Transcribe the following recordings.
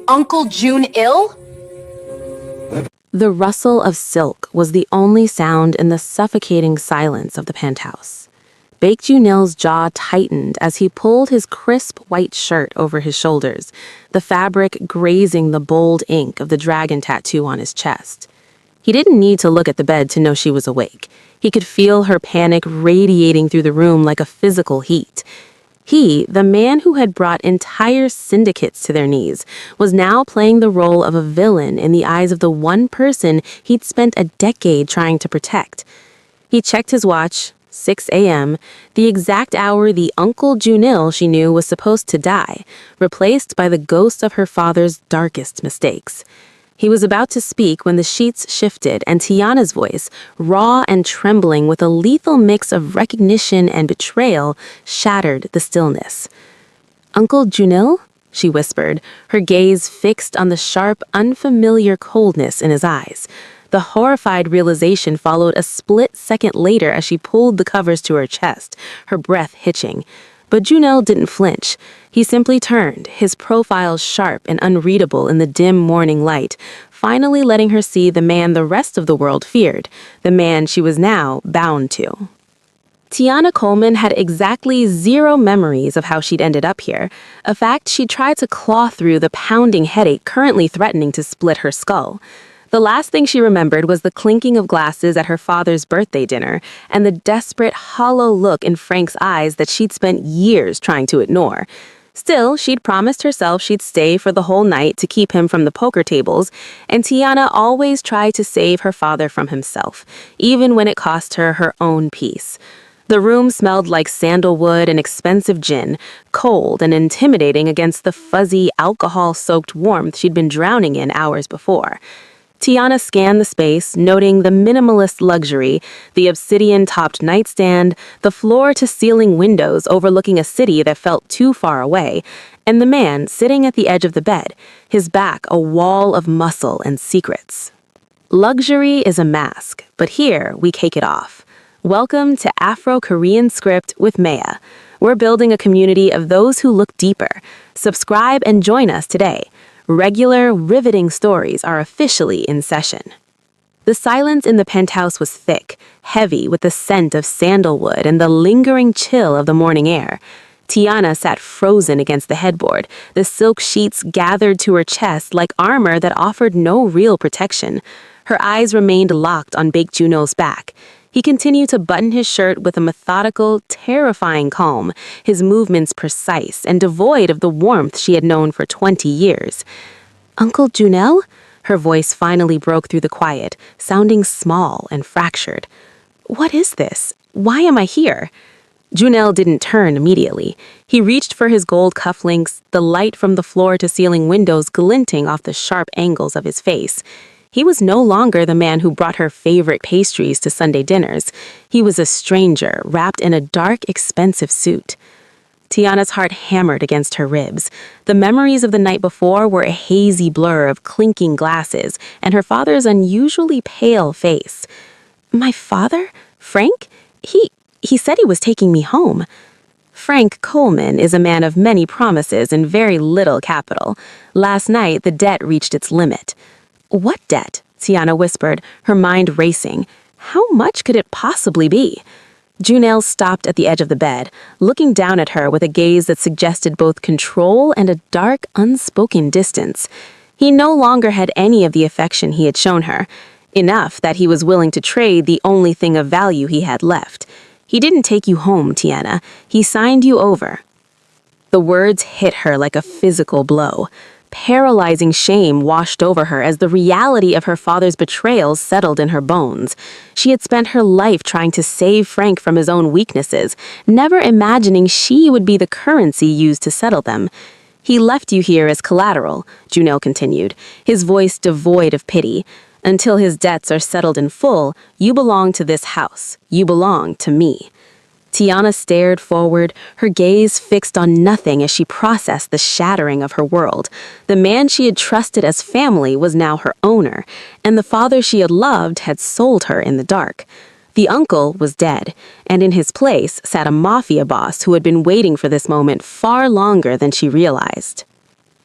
Uncle June ill? The rustle of silk was the only sound in the suffocating silence of the penthouse. Baek Junil's jaw tightened as he pulled his crisp white shirt over his shoulders, the fabric grazing the bold ink of the dragon tattoo on his chest. He didn't need to look at the bed to know she was awake. He could feel her panic radiating through the room like a physical heat. He, the man who had brought entire syndicates to their knees, was now playing the role of a villain in the eyes of the one person he'd spent a decade trying to protect. He checked his watch, 6 a.m., the exact hour the Uncle Junil she knew was supposed to die, replaced by the ghost of her father's darkest mistakes. He was about to speak when the sheets shifted and Tiana's voice, raw and trembling with a lethal mix of recognition and betrayal, shattered the stillness. "Uncle Junil?" she whispered, her gaze fixed on the sharp, unfamiliar coldness in his eyes. The horrified realization followed a split second later as she pulled the covers to her chest, her breath hitching. But Junil didn't flinch. He simply turned, his profile sharp and unreadable in the dim morning light, finally letting her see the man the rest of the world feared, the man she was now bound to. Tiana Coleman had exactly 0 memories of how she'd ended up here, a fact she tried to claw through the pounding headache currently threatening to split her skull. The last thing she remembered was the clinking of glasses at her father's birthday dinner and the desperate, hollow look in Frank's eyes that she'd spent years trying to ignore. Still, she'd promised herself she'd stay for the whole night to keep him from the poker tables, and Tiana always tried to save her father from himself, even when it cost her her own peace. The room smelled like sandalwood and expensive gin, cold and intimidating against the fuzzy, alcohol-soaked warmth she'd been drowning in hours before. Tiana scanned the space, noting the minimalist luxury, the obsidian-topped nightstand, the floor-to-ceiling windows overlooking a city that felt too far away, and the man sitting at the edge of the bed, his back a wall of muscle and secrets. Luxury is a mask, but here we cake it off. Welcome to Afro-Korean Script with Maya. We're building a community of those who look deeper. Subscribe and join us today. Regular, riveting stories are officially in session. The silence in the penthouse was thick, heavy with the scent of sandalwood and the lingering chill of the morning air. Tiana sat frozen against the headboard, the silk sheets gathered to her chest like armor that offered no real protection. Her eyes remained locked on Baek Junil's back. He continued to button his shirt with a methodical, terrifying calm, his movements precise and devoid of the warmth she had known for 20 years. "Uncle Junil?" Her voice finally broke through the quiet, sounding small and fractured. "What is this? Why am I here?" Junil didn't turn immediately. He reached for his gold cufflinks, the light from the floor-to-ceiling windows glinting off the sharp angles of his face. He was no longer the man who brought her favorite pastries to Sunday dinners. He was a stranger, wrapped in a dark, expensive suit. Tiana's heart hammered against her ribs. The memories of the night before were a hazy blur of clinking glasses and her father's unusually pale face. "My father? Frank? He said he was taking me home." Frank Coleman is a man of many promises and very little capital. Last night, the debt reached its limit. "What debt?" Tiana whispered, her mind racing. How much could it possibly be? Junil stopped at the edge of the bed, looking down at her with a gaze that suggested both control and a dark, unspoken distance. He no longer had any of the affection he had shown her, enough that he was willing to trade the only thing of value he had left. "He didn't take you home, Tiana. He signed you over." The words hit her like a physical blow. Paralyzing shame washed over her as the reality of her father's betrayals settled in her bones. She had spent her life trying to save Frank from his own weaknesses, never imagining she would be the currency used to settle them. "He left you here as collateral," Junil continued, his voice devoid of pity. "Until his debts are settled in full, you belong to this house. You belong to me." Tiana stared forward, her gaze fixed on nothing as she processed the shattering of her world. The man she had trusted as family was now her owner, and the father she had loved had sold her in the dark. The uncle was dead, and in his place sat a MAFIA boss who had been waiting for this moment far longer than she realized.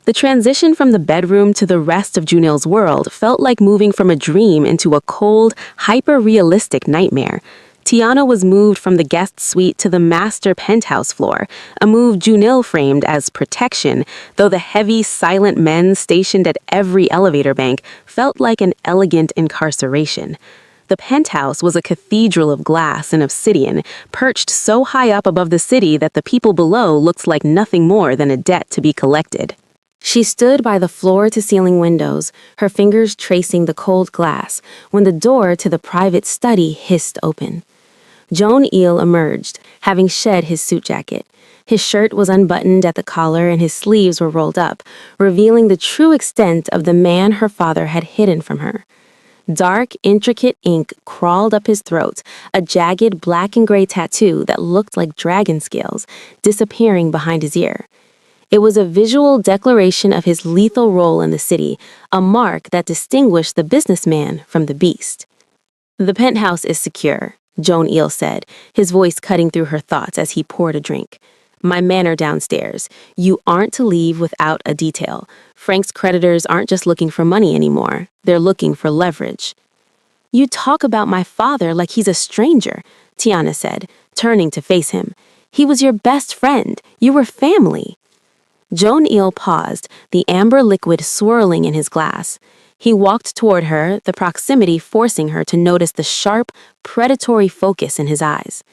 The transition from the bedroom to the rest of Junil's world felt like moving from a dream into a cold, hyper-realistic nightmare. Tiana was moved from the guest suite to the master penthouse floor, a move Junil framed as protection, though the heavy, silent men stationed at every elevator bank felt like an elegant incarceration. The penthouse was a cathedral of glass and obsidian, perched so high up above the city that the people below looked like nothing more than a debt to be collected. She stood by the floor-to-ceiling windows, her fingers tracing the cold glass, when the door to the private study hissed open. Jon-Il emerged, having shed his suit jacket. His shirt was unbuttoned at the collar and his sleeves were rolled up, revealing the true extent of the man her father had hidden from her. Dark, intricate ink crawled up his throat, a jagged black and gray tattoo that looked like dragon scales, disappearing behind his ear. It was a visual declaration of his lethal role in the city, a mark that distinguished the businessman from the beast. "The penthouse is secure," Jon-Il said, his voice cutting through her thoughts as he poured a drink. "My men are downstairs. You aren't to leave without a detail. Frank's creditors aren't just looking for money anymore. They're looking for leverage." "You talk about my father like he's a stranger," Tiana said, turning to face him. "He was your best friend. You were family." Jon-Il paused, the amber liquid swirling in his glass. He walked toward her, the proximity forcing her to notice the sharp, predatory focus in his eyes.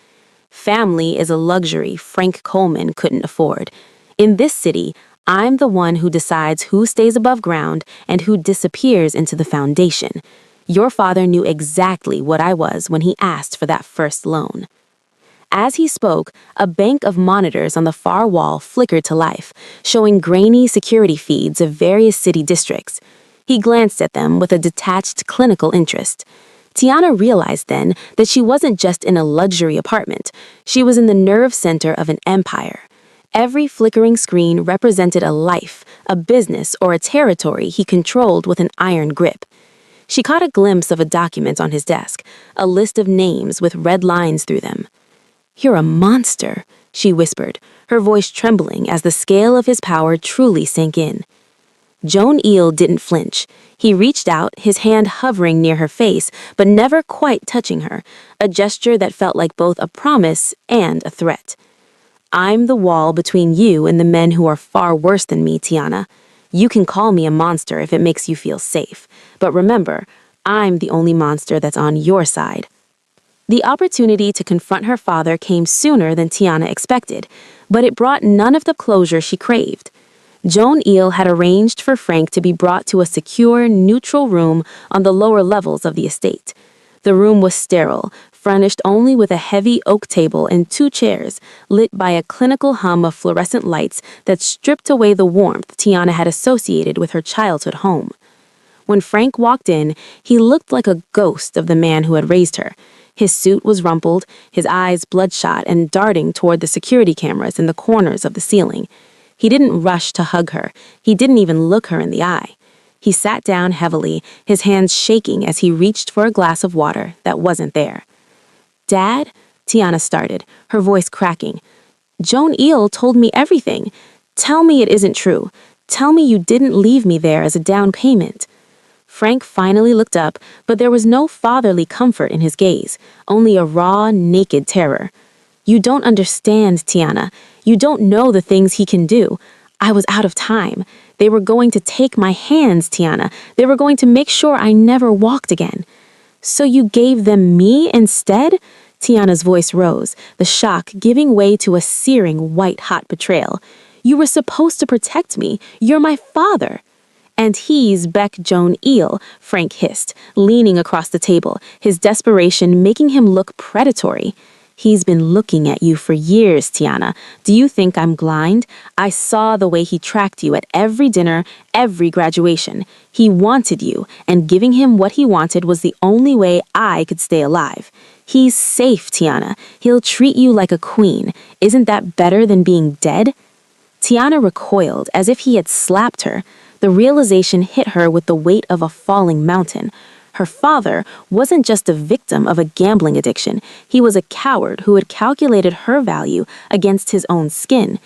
"Family is a luxury Frank Coleman couldn't afford. In this city, I'm the one who decides who stays above ground and who disappears into the foundation. Your father knew exactly what I was when he asked for that first loan." As he spoke, a bank of monitors on the far wall flickered to life, showing grainy security feeds of various city districts. He glanced at them with a detached clinical interest. Tiana realized then that she wasn't just in a luxury apartment. She was in the nerve center of an empire. Every flickering screen represented a life, a business, or a territory he controlled with an iron grip. She caught a glimpse of a document on his desk, a list of names with red lines through them. "You're a monster," she whispered, her voice trembling as the scale of his power truly sank in. Jon-Il didn't flinch. He reached out, his hand hovering near her face, but never quite touching her, a gesture that felt like both a promise and a threat. "I'm the wall between you and the men who are far worse than me, Tiana. You can call me a monster if it makes you feel safe, but remember, I'm the only monster that's on your side." The opportunity to confront her father came sooner than Tiana expected, but it brought none of the closure she craved. Jon-Il had arranged for Frank to be brought to a secure, neutral room on the lower levels of the estate. The room was sterile, furnished only with a heavy oak table and 2 chairs, lit by a clinical hum of fluorescent lights that stripped away the warmth Tiana had associated with her childhood home. When Frank walked in, he looked like a ghost of the man who had raised her. His suit was rumpled, his eyes bloodshot and darting toward the security cameras in the corners of the ceiling. He didn't rush to hug her. He didn't even look her in the eye. He sat down heavily, his hands shaking as he reached for a glass of water that wasn't there. "Dad?" Tiana started, her voice cracking. "Jon-Il told me everything. Tell me it isn't true. Tell me you didn't leave me there as a down payment." Frank finally looked up, but there was no fatherly comfort in his gaze, only a raw, naked terror. "You don't understand, Tiana. You don't know the things he can do. I was out of time. They were going to take my hands, Tiana. They were going to make sure I never walked again." "So you gave them me instead?" Tiana's voice rose, the shock giving way to a searing, white-hot betrayal. "You were supposed to protect me. You're my father." "And he's Beck Jon-Il," Frank hissed, leaning across the table, his desperation making him look predatory. "He's been looking at you for years, Tiana. Do you think I'm blind? I saw the way he tracked you at every dinner, every graduation. He wanted you, and giving him what he wanted was the only way I could stay alive. He's safe, Tiana. He'll treat you like a queen. Isn't that better than being dead?" Tiana recoiled as if he had slapped her. The realization hit her with the weight of a falling mountain. Her father wasn't just a victim of a gambling addiction. He was a coward who had calculated her value against his own skin.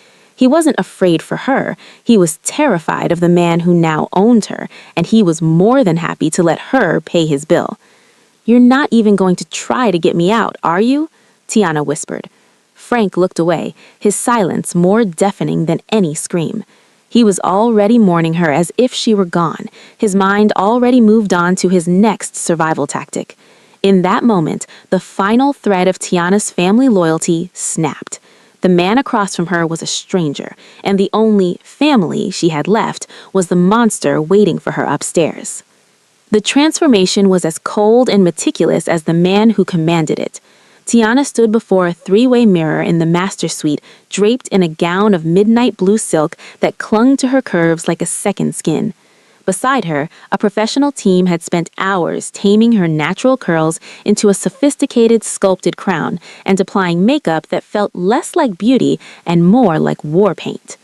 He wasn't afraid for her. He was terrified of the man who now owned her, and he was more than happy to let her pay his bill. "You're not even going to try to get me out, are you?" Tiana whispered. Frank looked away, his silence more deafening than any scream. He was already mourning her as if she were gone, his mind already moved on to his next survival tactic. In that moment, the final thread of Tiana's family loyalty snapped. The man across from her was a stranger, and the only family she had left was the monster waiting for her upstairs. The transformation was as cold and meticulous as the man who commanded it. Tiana stood before a three-way mirror in the master suite, draped in a gown of midnight blue silk that clung to her curves like a second skin. Beside her, a professional team had spent hours taming her natural curls into a sophisticated sculpted crown and applying makeup that felt less like beauty and more like war paint.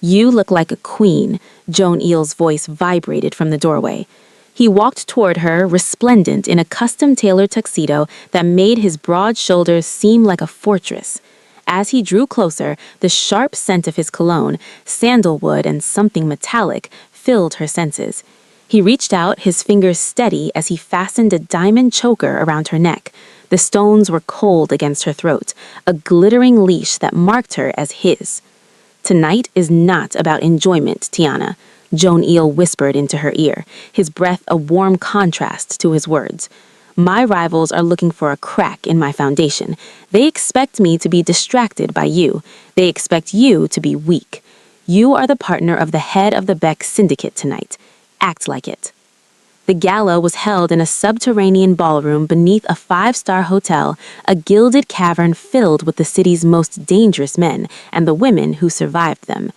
"You look like a queen," Joan Eel's voice vibrated from the doorway. He walked toward her, resplendent in a custom-tailored tuxedo that made his broad shoulders seem like a fortress. As he drew closer, the sharp scent of his cologne, sandalwood and something metallic, filled her senses. He reached out, his fingers steady as he fastened a diamond choker around her neck. The stones were cold against her throat, a glittering leash that marked her as his. "Tonight is not about enjoyment, Tiana," Joan Eel whispered into her ear, his breath a warm contrast to his words. "My rivals are looking for a crack in my foundation. They expect me to be distracted by you. They expect you to be weak. You are the partner of the head of the Beck Syndicate tonight. Act like it." The gala was held in a subterranean ballroom beneath a five-star hotel, a gilded cavern filled with the city's most dangerous men and the women who survived them.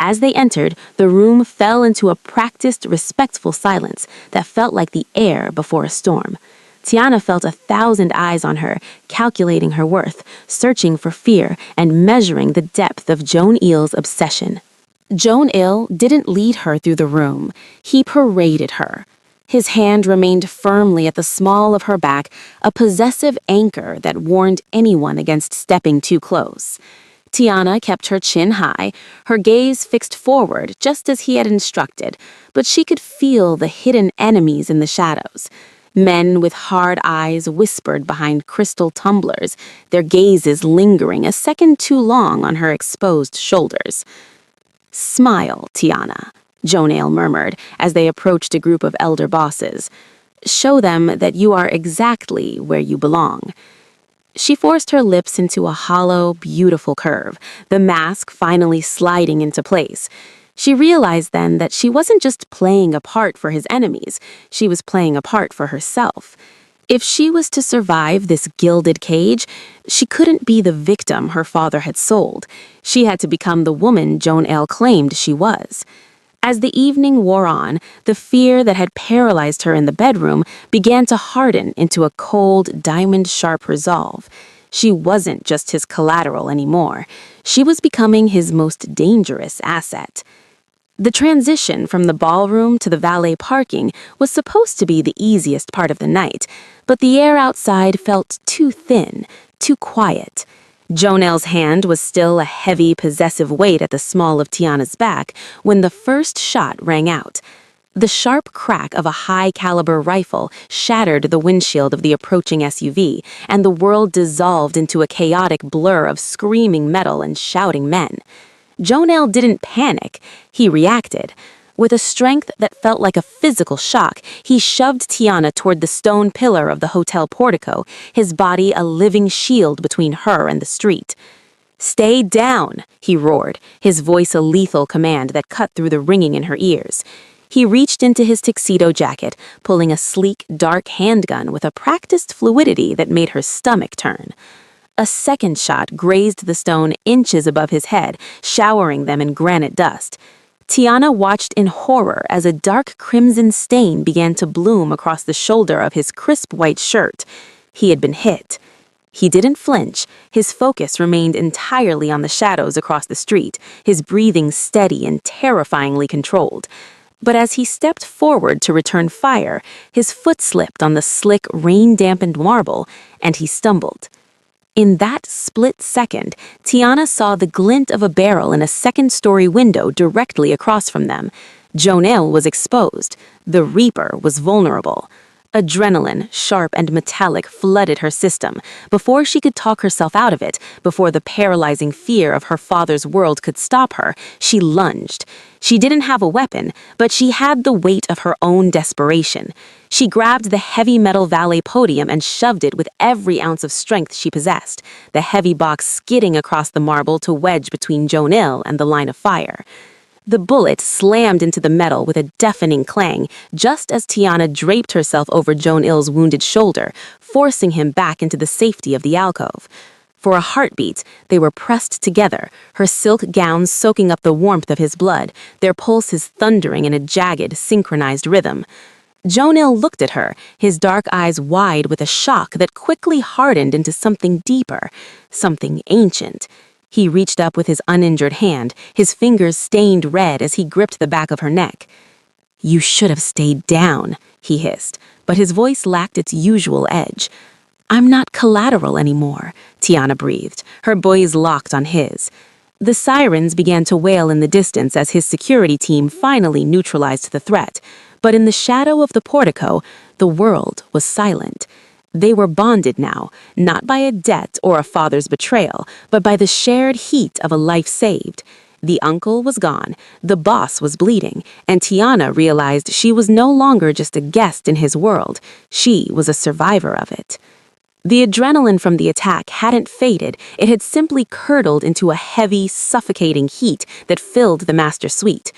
As they entered, the room fell into a practiced, respectful silence that felt like the air before a storm. Tiana felt 1,000 eyes on her, calculating her worth, searching for fear, and measuring the depth of Joan Eel's obsession. Joan Eel didn't lead her through the room. He paraded her. His hand remained firmly at the small of her back, a possessive anchor that warned anyone against stepping too close. Tiana kept her chin high, her gaze fixed forward just as he had instructed, but she could feel the hidden enemies in the shadows. Men with hard eyes whispered behind crystal tumblers, their gazes lingering a second too long on her exposed shoulders. "Smile, Tiana," Joan Eel murmured as they approached a group of elder bosses. "Show them that you are exactly where you belong." She forced her lips into a hollow, beautiful curve, the mask finally sliding into place. She realized then that she wasn't just playing a part for his enemies, she was playing a part for herself. If she was to survive this gilded cage, she couldn't be the victim her father had sold. She had to become the woman Joan Eel claimed she was. As the evening wore on, the fear that had paralyzed her in the bedroom began to harden into a cold, diamond-sharp resolve. She wasn't just his collateral anymore. She was becoming his most dangerous asset. The transition from the ballroom to the valet parking was supposed to be the easiest part of the night, but the air outside felt too thin, too quiet. Joan Eel's hand was still a heavy, possessive weight at the small of Tiana's back when the first shot rang out. The sharp crack of a high-caliber rifle shattered the windshield of the approaching SUV, and the world dissolved into a chaotic blur of screaming metal and shouting men. Joan Eel didn't panic. He reacted. With a strength that felt like a physical shock, he shoved Tiana toward the stone pillar of the hotel portico, his body a living shield between her and the street. "Stay down," he roared, his voice a lethal command that cut through the ringing in her ears. He reached into his tuxedo jacket, pulling a sleek, dark handgun with a practiced fluidity that made her stomach turn. A second shot grazed the stone inches above his head, showering them in granite dust. Tiana watched in horror as a dark crimson stain began to bloom across the shoulder of his crisp white shirt. He had been hit. He didn't flinch. His focus remained entirely on the shadows across the street, his breathing steady and terrifyingly controlled. But as he stepped forward to return fire, his foot slipped on the slick, rain-dampened marble, and he stumbled. In that split second, Tiana saw the glint of a barrel in a second-story window directly across from them. Jonelle was exposed. The Reaper was vulnerable. Adrenaline, sharp and metallic, flooded her system. Before she could talk herself out of it, before the paralyzing fear of her father's world could stop her, she lunged. She didn't have a weapon, but she had the weight of her own desperation. She grabbed the heavy metal valet podium and shoved it with every ounce of strength she possessed, the heavy box skidding across the marble to wedge between Jonelle and the line of fire. The bullet slammed into the metal with a deafening clang, just as Tiana draped herself over Jonelle's wounded shoulder, forcing him back into the safety of the alcove. For a heartbeat, they were pressed together, her silk gowns soaking up the warmth of his blood, their pulses thundering in a jagged, synchronized rhythm. Jonelle looked at her, his dark eyes wide with a shock that quickly hardened into something deeper, something ancient. He reached up with his uninjured hand, his fingers stained red as he gripped the back of her neck. "You should have stayed down," he hissed, but his voice lacked its usual edge. "I'm not collateral anymore," Tiana breathed, her gaze locked on his. The sirens began to wail in the distance as his security team finally neutralized the threat, but in the shadow of the portico, the world was silent. They were bonded now, not by a debt or a father's betrayal, but by the shared heat of a life saved. The uncle was gone, the boss was bleeding, and Tiana realized she was no longer just a guest in his world. She was a survivor of it. The adrenaline from the attack hadn't faded, it had simply curdled into a heavy, suffocating heat that filled the master suite.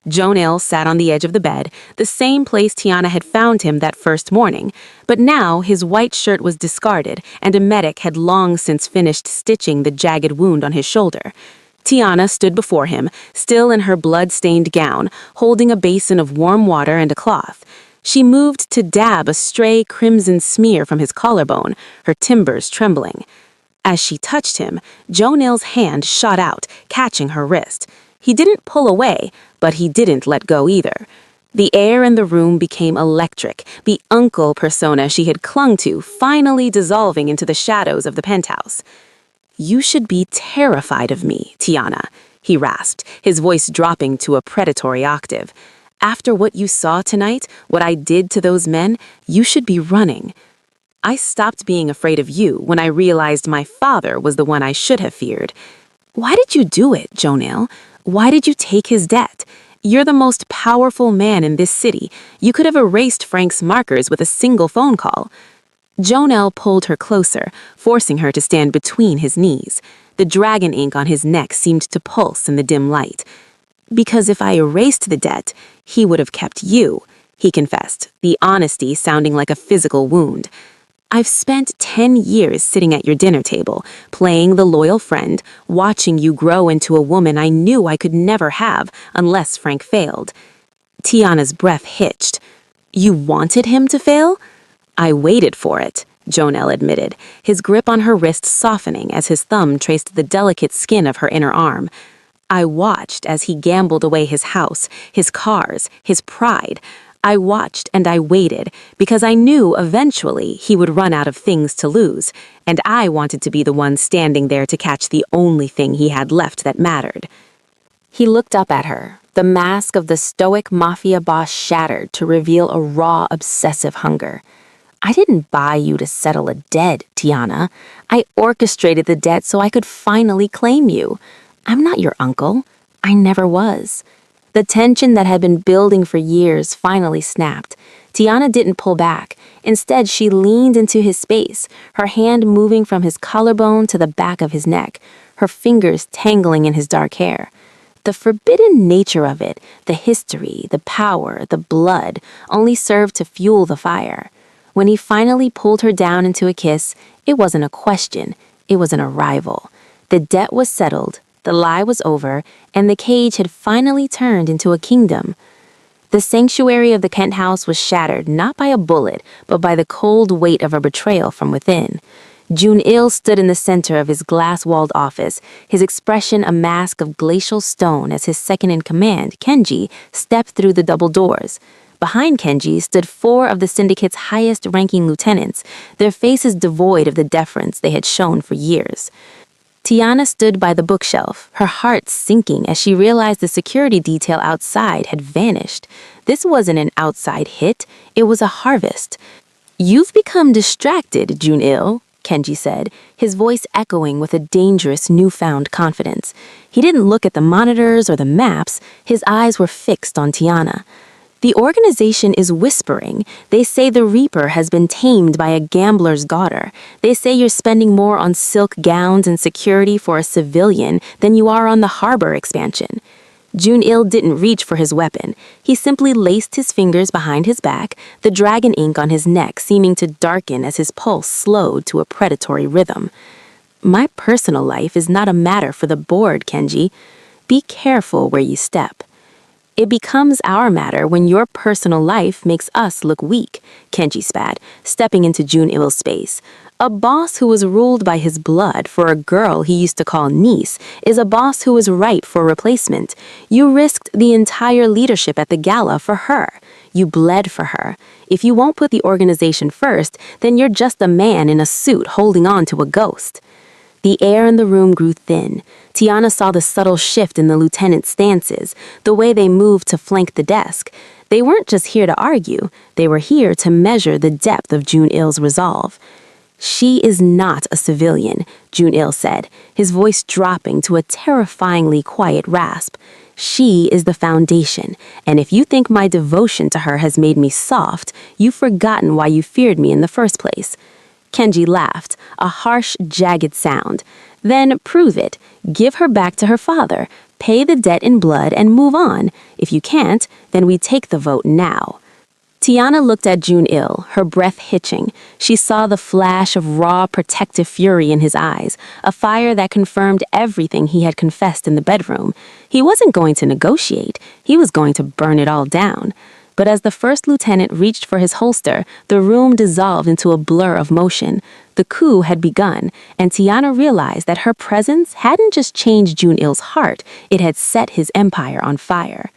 Jonelle sat on the edge of the bed, the same place Tiana had found him that first morning, but now his white shirt was discarded and a medic had long since finished stitching the jagged wound on his shoulder. Tiana stood before him, still in her blood-stained gown, holding a basin of warm water and a cloth. She moved to dab a stray crimson smear from his collarbone, her timbers trembling. As she touched him, Jonelle's hand shot out, catching her wrist. He didn't pull away, but he didn't let go either. The air in the room became electric, the uncle persona she had clung to finally dissolving into the shadows of the penthouse. "You should be terrified of me, Tiana," he rasped, his voice dropping to a predatory octave. "After what you saw tonight, what I did to those men, you should be running." "I stopped being afraid of you when I realized my father was the one I should have feared." "Why did you do it, Jonelle? Why did you take his debt? You're the most powerful man in this city. You could have erased Frank's markers with a single phone call." Jonelle pulled her closer, forcing her to stand between his knees. The dragon ink on his neck seemed to pulse in the dim light. "Because if I erased the debt, he would have kept you," he confessed, the honesty sounding like a physical wound. "I've spent 10 years sitting at your dinner table, playing the loyal friend, watching you grow into a woman I knew I could never have unless Frank failed." Tiana's breath hitched. "You wanted him to fail?" "I waited for it," Jonelle admitted, his grip on her wrist softening as his thumb traced the delicate skin of her inner arm. "I watched as he gambled away his house, his cars, his pride. I watched and I waited because I knew eventually he would run out of things to lose, and I wanted to be the one standing there to catch the only thing he had left that mattered." He looked up at her, the mask of the stoic MAFIA boss shattered to reveal a raw, obsessive hunger. "I didn't buy you to settle a debt, Tiana. I orchestrated the debt so I could finally claim you. I'm not your uncle. I never was." The tension that had been building for years finally snapped. Tiana didn't pull back. Instead, she leaned into his space, her hand moving from his collarbone to the back of his neck, her fingers tangling in his dark hair. The forbidden nature of it, the history, the power, the blood, only served to fuel the fire. When he finally pulled her down into a kiss, it wasn't a question, it was an arrival. The debt was settled, the lie was over, and the cage had finally turned into a kingdom. The sanctuary of the Kent house was shattered not by a bullet, but by the cold weight of a betrayal from within. Jun-il stood in the center of his glass-walled office, his expression a mask of glacial stone as his second-in-command, Kenji, stepped through the double doors. Behind Kenji stood 4 of the syndicate's highest-ranking lieutenants, their faces devoid of the deference they had shown for years. Tiana stood by the bookshelf, her heart sinking as she realized the security detail outside had vanished. This wasn't an outside hit, it was a harvest. "You've become distracted, Jun-il," Kenji said, his voice echoing with a dangerous newfound confidence. He didn't look at the monitors or the maps, his eyes were fixed on Tiana. "The organization is whispering. They say the Reaper has been tamed by a gambler's daughter. They say you're spending more on silk gowns and security for a civilian than you are on the harbor expansion." Jun-il didn't reach for his weapon. He simply laced his fingers behind his back, the dragon ink on his neck seeming to darken as his pulse slowed to a predatory rhythm. "My personal life is not a matter for the board, Kenji. Be careful where you step." "It becomes our matter when your personal life makes us look weak," Kenji spat, stepping into Jun-il's space. "A boss who was ruled by his blood for a girl he used to call niece is a boss who is ripe for replacement. You risked the entire leadership at the gala for her. You bled for her. If you won't put the organization first, then you're just a man in a suit holding on to a ghost." The air in the room grew thin. Tiana saw the subtle shift in the lieutenant's stances, the way they moved to flank the desk. They weren't just here to argue, they were here to measure the depth of Jun-il's resolve. "She is not a civilian," Jun-il said, his voice dropping to a terrifyingly quiet rasp. "She is the foundation, and if you think my devotion to her has made me soft, you've forgotten why you feared me in the first place." Kenji laughed, a harsh, jagged sound. "Then prove it. Give her back to her father. Pay the debt in blood and move on. If you can't, then we take the vote now." Tiana looked at Jun-il, her breath hitching. She saw the flash of raw, protective fury in his eyes, a fire that confirmed everything he had confessed in the bedroom. He wasn't going to negotiate, he was going to burn it all down. But as the first lieutenant reached for his holster, the room dissolved into a blur of motion. The coup had begun, and Tiana realized that her presence hadn't just changed Jun-il's heart, it had set his empire on fire.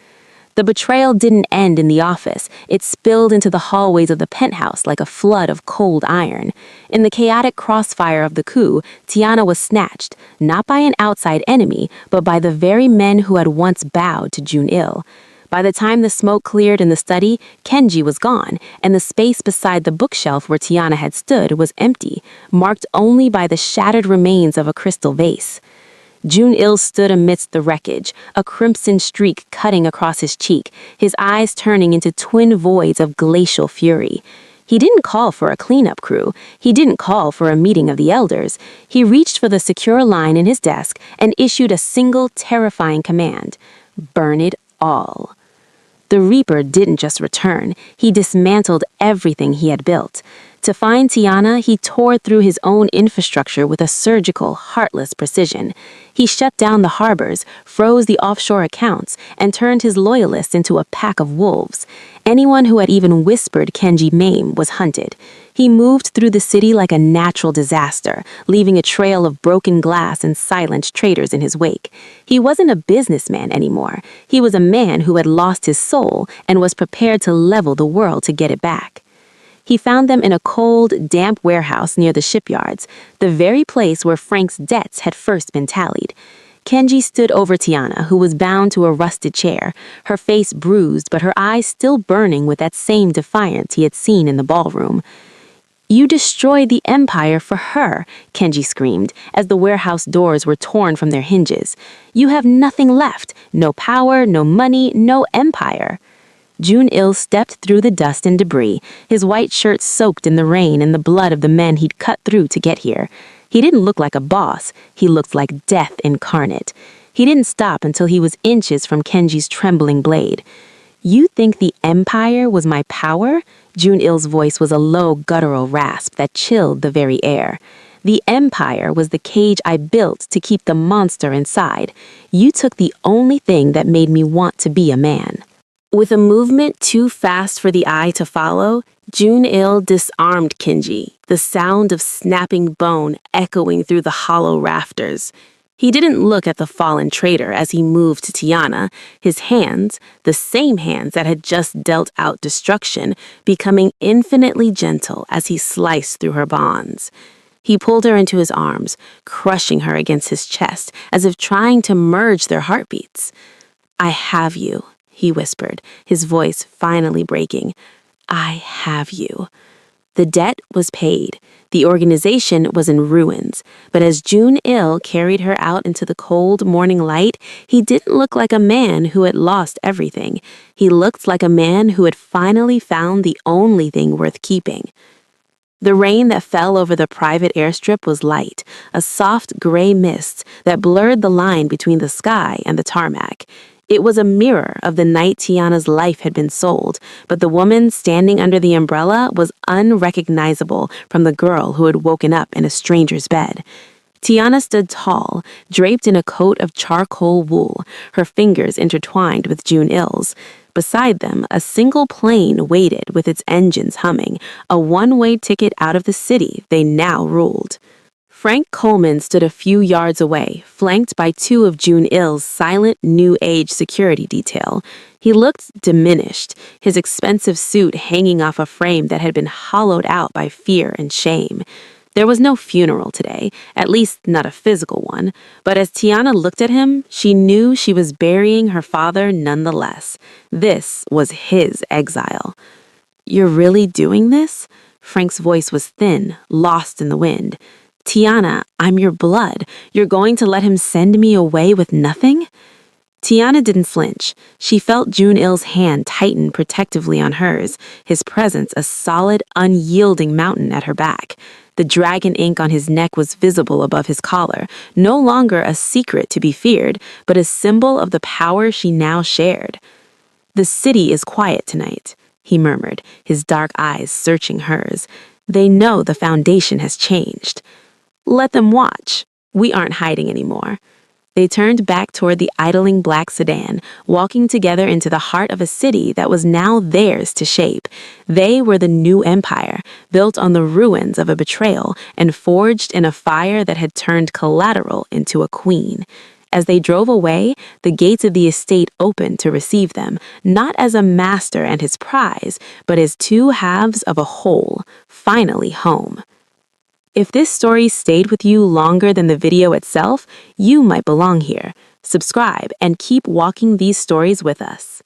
The betrayal didn't end in the office. It spilled into the hallways of the penthouse like a flood of cold iron. In the chaotic crossfire of the coup, Tiana was snatched, not by an outside enemy, but by the very men who had once bowed to Jun-il. By the time the smoke cleared in the study, Kenji was gone, and the space beside the bookshelf where Tiana had stood was empty, marked only by the shattered remains of a crystal vase. Jun-il stood amidst the wreckage, a crimson streak cutting across his cheek, his eyes turning into twin voids of glacial fury. He didn't call for a cleanup crew. He didn't call for a meeting of the elders. He reached for the secure line in his desk and issued a single terrifying command: "Burn it all." The Reaper didn't just return, he dismantled everything he had built. To find Tiana, he tore through his own infrastructure with a surgical, heartless precision. He shut down the harbors, froze the offshore accounts, and turned his loyalists into a pack of wolves. Anyone who had even whispered Kenji Mame was hunted. He moved through the city like a natural disaster, leaving a trail of broken glass and silent traitors in his wake. He wasn't a businessman anymore. He was a man who had lost his soul and was prepared to level the world to get it back. He found them in a cold, damp warehouse near the shipyards, the very place where Frank's debts had first been tallied. Kenji stood over Tiana, who was bound to a rusted chair, her face bruised but her eyes still burning with that same defiance he had seen in the ballroom. "You destroyed the empire for her," Kenji screamed, as the warehouse doors were torn from their hinges. "You have nothing left, no power, no money, no empire." Jun-il stepped through the dust and debris, his white shirt soaked in the rain and the blood of the men he'd cut through to get here. He didn't look like a boss, he looked like death incarnate. He didn't stop until he was inches from Kenji's trembling blade. "You think the empire was my power?" Jun-il's voice was a low, guttural rasp that chilled the very air. "The empire was the cage I built to keep the monster inside. You took the only thing that made me want to be a man." With a movement too fast for the eye to follow, Jun-il disarmed Kenji, the sound of snapping bone echoing through the hollow rafters. He didn't look at the fallen traitor as he moved to Tiana, his hands, the same hands that had just dealt out destruction, becoming infinitely gentle as he sliced through her bonds. He pulled her into his arms, crushing her against his chest as if trying to merge their heartbeats. "I have you," he whispered, his voice finally breaking. "I have you." The debt was paid. The organization was in ruins, but as June-il carried her out into the cold morning light, he didn't look like a man who had lost everything. He looked like a man who had finally found the only thing worth keeping. The rain that fell over the private airstrip was light, a soft gray mist that blurred the line between the sky and the tarmac. It was a mirror of the night Tiana's life had been sold, but the woman standing under the umbrella was unrecognizable from the girl who had woken up in a stranger's bed. Tiana stood tall, draped in a coat of charcoal wool, her fingers intertwined with June-il's. Beside them, a single plane waited with its engines humming, a one-way ticket out of the city they now ruled. Frank Coleman stood a few yards away, flanked by two of June-il's silent New Age security detail. He looked diminished, his expensive suit hanging off a frame that had been hollowed out by fear and shame. There was no funeral today, at least not a physical one, but as Tiana looked at him, she knew she was burying her father nonetheless. This was his exile. "You're really doing this?" Frank's voice was thin, lost in the wind. "Tiana, I'm your blood. You're going to let him send me away with nothing?" Tiana didn't flinch. She felt June-il's hand tighten protectively on hers, his presence a solid, unyielding mountain at her back. The dragon ink on his neck was visible above his collar, no longer a secret to be feared, but a symbol of the power she now shared. "The city is quiet tonight," he murmured, his dark eyes searching hers. "They know the foundation has changed. Let them watch. We aren't hiding anymore." They turned back toward the idling black sedan, walking together into the heart of a city that was now theirs to shape. They were the new empire, built on the ruins of a betrayal and forged in a fire that had turned collateral into a queen. As they drove away, the gates of the estate opened to receive them, not as a master and his prize, but as two halves of a whole, finally home. If this story stayed with you longer than the video itself, you might belong here. Subscribe and keep walking these stories with us.